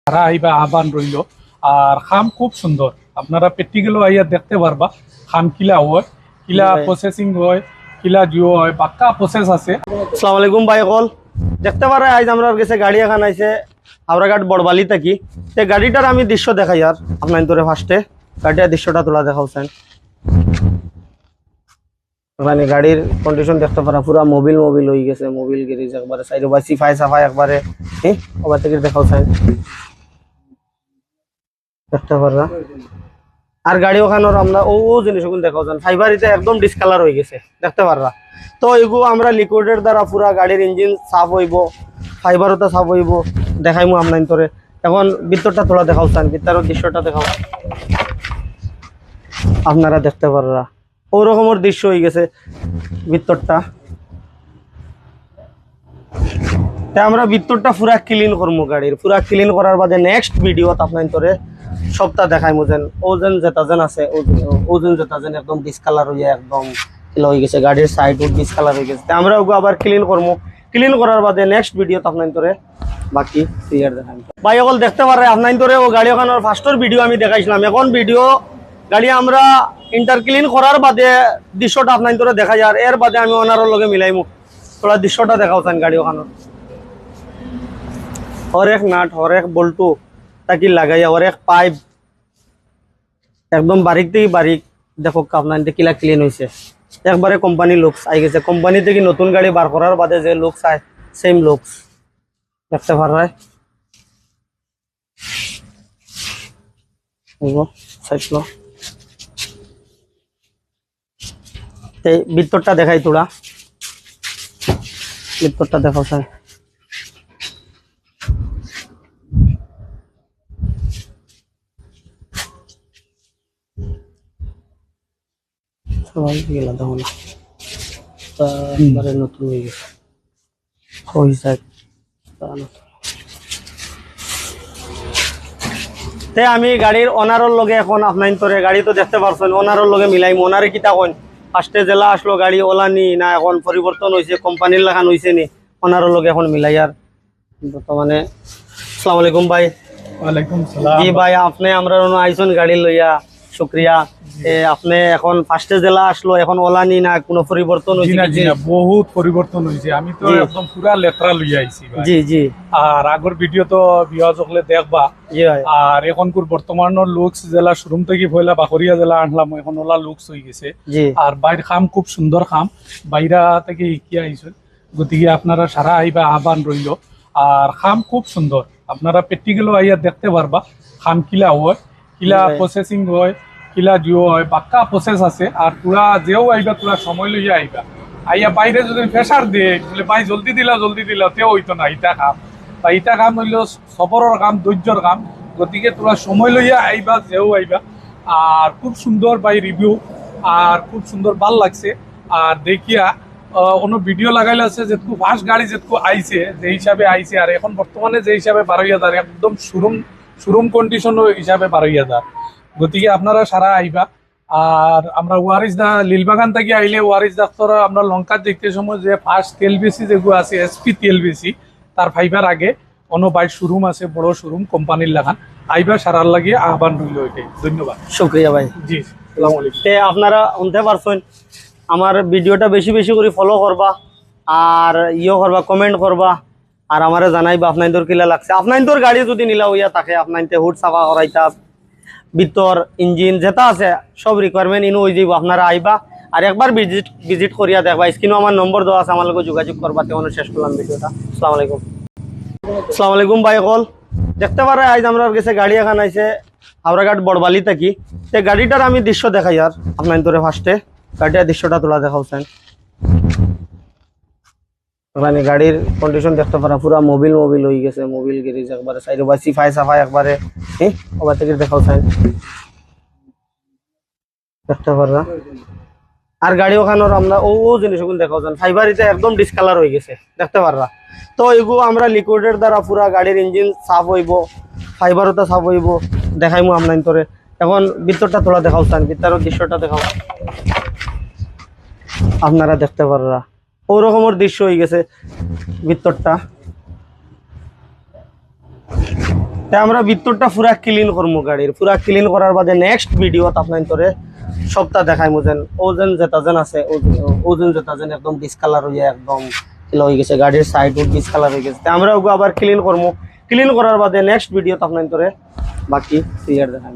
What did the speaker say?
সারা আইবা আহ্বান রইল। আর খাম খুব সুন্দর, আপনারা প্র্যাকটিক্যাল আইয়া দেখতে পারবা খাম কিলা হয়, কিলা প্রসেসিং হয়, কিলা জিও হয়, পাক্কা প্রসেস আছে। আসসালামু আলাইকুম ভাই কল দেখতে পারে আজ আমরা কাছে গাড়ি এখন আইছে হাওড়াঘাট বড়বালি থাকি। তে গাড়িটার আমি দৃশ্য দেখাই আর আপনার তোরে ফার্স্টে গাড়িটার দৃশ্যটা তোলা দেখাওছেন। ওখানে গাড়ির কন্ডিশন দেখতে পারা পুরা মোবিল হয়ে গেছে, মোবিল গ্যারেজ একবারে সাইড বাই সিফাই সাফাই একবারে ওবার থেকে দেখাওছেন দেখতে পারা। আর গাড়ি ওখানোর আমরা ও জিনিসগুলো দেখাওছেন ফাইবার এটা একদম ডিসকালার হয়ে গেছে দেখতে পাররা। তো এগুলো আমরা লিকুইডের দ্বারা পুরা গাড়ির ইঞ্জিন সাফ হইব, ফাইবারও তো সাফ হইব দেখাইমু আপনার তোরে। এখন ভিতরটা তোলা দেখাওছেন, ভিতরের দৃশ্যটা দেখাও আপনারা দেখতে পাররা। ওরকমের দৃশ্য হয়ে গেছে ভিতরটা। তাই আমরা ভিতরটা পুরা ক্লিন করবো, গাড়ির পুরা ক্লিন করার বাদে নেক্সট ভিডিওত আপনার তোরে সবটা দেখাইমু। যেন ওজন যেতাজেন আছে ওজন যেতাজেন একদম ডিসকালার হয়ে একদম হয়ে গেছে, গাড়ির সাইড ডিসকালার হয়ে গেছে। আমরা ওগুলো আবার ক্লিন করবো, ক্লিন করার বাদে নেক্সট ভিডিওত আপনার তোরে বাকি ক্লিয়ার দেখাই। ভাই অকল দেখতে পারে আপনার তোরে ও গাড়ি ওখানোর ফার্স্টের ভিডিও আমি দেখাইছিলাম। এখন ভিডিও গাড়ি আমরা ইন্টার ক্লিন করার বাদে দৃশ্যটা আপনার তোরে দেখা যায়। আর এর বাদে আমি ওনার লগে মিলাইমু, তোরা দৃশ্যটা দেখাওছেন গাড়ি ওখানোর। হরেক নাট হরেক বল্টু তাকি লাগাইয়া হরেক পাইপ একদম বারিক থেকে বারিক দেখো আপনার কিলা ক্লিন হয়েছে একবারে। কোম্পানি লুকস আই গেছে, কোম্পানি থেকে নতুন গাড়ি বার করার বাদে যে লুকস আয় সেম লুকস দেখতে পারায়। ভিতরটা দেখাই তোরা, ভিতরটা দেখাও স্যার। সবাই গেলা দেখো না নতুন হয়ে গেছে আমি গাড়ির ওনারের লগে এখন আপনার তোরে গাড়ি তো দেখতে পারছেন ওনারের লগে মিলাইম। ওনারে কিতা কইন ফার্স্টে জেলা আসলো গাড়ি ওলানি না এখন পরিবর্তন হয়েছে কোম্পানির লাগান হয়েছে নি ওনারের লগে এখন মিলাই। আর বর্তমানে আসসালামু আলাইকুম ভাই। ওয়ালাইকুম সালাম। জি ভাই আপনি আমরা আইসন গাড়ি লইয়া শুক্রিয়া। আপনি এখন ফার্স্টে জেলা আসলো এখন ওলানি না কোনো পরিবর্তন হয়েছে? বহুত পরিবর্তন হয়েছে, আমি তো একদম পুরা লেত্রা লইয়া আইছি। জি জি। আর আগর ভিডিও তো বিহাজ হলে দেখবা। জি ভাই। আর এখনকার বর্তমানের লুকস জেলা শোরুম থেকে পয়লা বাখরিয়া জেলা আনলাম, এখন ওলা লুকস হয়ে গেছে। জি। আর বাইর খাম খুব সুন্দর খাম, বাইরা থেকে ইকিয়া আইছে, গতিকে আপনারা সারা আইবা আহ্বান রইল। আর খাম খুব সুন্দর, আপনারা প্র্যাকটিক্যাল আইয়া দেখতে পারবা খাম কিলা হয়, কিলা প্রসেসিং হয়, কিলা জিও হয়, পাক্কা প্রসেস আছে। আর তোরা যেও আইবা তোরা সময় লইয়া আইবা, আইয়া বাইরে যদি প্রেশার দিয়ে বলে ভাই জলদি দিলা তেও হইতো না। ইটা কাম বা ইটা কাম হইল সফরের কাম, ধৈর্যর কাম। গতিকে তোরা সময় লইয়া আইবা যেও আইবা। আর খুব সুন্দর বাই রিভিউ, আর খুব সুন্দর ভাল লাগছে। আর দেখিয়া কোনো ভিডিও লাগাইলে আছে যেটুকু ফার্স্ট গাড়ি যেটুকু আইছে যে হিসাবে আইছে, আর এখন বর্তমানে যে হিসাবে 12,000 একদম শোরুম কন্ডিশন হিসাবে 12,000। গতিকে আপনারা সারা আইবা। আর আমরা ওয়ারিস দা লীলবাগান থেকে আইলে ওয়ারিস ডাক্তার আমরা লঙ্কার দেখতে সময় যে ফার্স্ট তেল বেশি যেগুলো আছে এসপি তেল বেশি তার ফাইবার আগে অন্য বাইক শোরুম আছে, বড় শোরুম কোম্পানির লাগান আইবা সারার লাগিয়ে আহ্বান রইল। এটাই ধন্যবাদ, শুক্রিয়া ভাই। জি আসসালামু আলাইকুম। আপনারা শুনতে পারছেন আমার ভিডিওটা বেশি বেশি করে ফলো করবা আর করবা কমেন্ট করবা আর আমারে জানাইবা আপনাদের কিলা লাগছে। আপনাদের গাড়ি যদি নিলা হইয়া থাকে আপনাদের হুড সাফা করাইতা ভিতর ইঞ্জিন যেটা আছে সব রিকোয়ারমেন্ট ইনো হয়ে যাব। আপনারা আইবা আর একবার ভিজিট করিয়া দেখবা। স্ক্রিনে আমার নম্বর দেওয়া আছে, আমার লগে যোগাযোগ করবা। তেমন শেষ করলাম ভিডিওটা। আসসালামু আলাইকুম। আসসালামু আলাইকুম ভাই কল দেখতে পারে আজ আমরা কাছে গাড়ি এখন আইছে হাওড়াঘাট বড়বালি থাকি। তে গাড়িটার আমি দৃশ্য দেখাই আর আপনার তোরে ফার্স্টে গাড়িটার দৃশ্যটা তোলা দেখাওছেন। ওখানে গাড়ির কন্ডিশন দেখতে পারা পুরা মোবিল হয়ে গেছে, মোবিল গ্যারেজ একবারে সাইড বাই সিফাই সাফাই একবারে ওবার থেকে দেখাওছেন দেখতে পাররা। আর গাড়ি ওখানোর আমরা ও জিনিসগুলো দেখাওছেন ফাইবার এটা একদম ডিসকালার হয়ে গেছে দেখতে পাররা। তো এগুলো আমরা লিকুইডের দ্বারা পুরা গাড়ির ইঞ্জিন সাফ হইব, ফাইবারও তো সাফ হইব দেখাইমু আপনার তোরে। এখন ভিতরটা তোলা দেখাওছেন, ভিতরের দৃশ্যটা দেখাও আপনারা দেখতে পাররা। ওরকমের দৃশ্য হয়ে গেছে ভিতরটা। তাই আমরা ভিতরটা পুরা ক্লিন করবো গাড়ির, পুরা ক্লিন করার বাদে নেক্সট ভিডিওত আপনার তোরে সবটা দেখাই মুজেন ওজন যেটা যেন আছে ওজন যেটা যেন একদম ডিসকালার হয়ে একদম কিলো হয়ে গেছে, গাড়ির সাইড ডিসকালার হয়ে গেছে। তাই আমরা ওগুলো আবার ক্লিন করবো, ক্লিন করার বাদে নেক্সট ভিডিওত আপনার তোরে বাকি ক্লিয়ার দেখাই।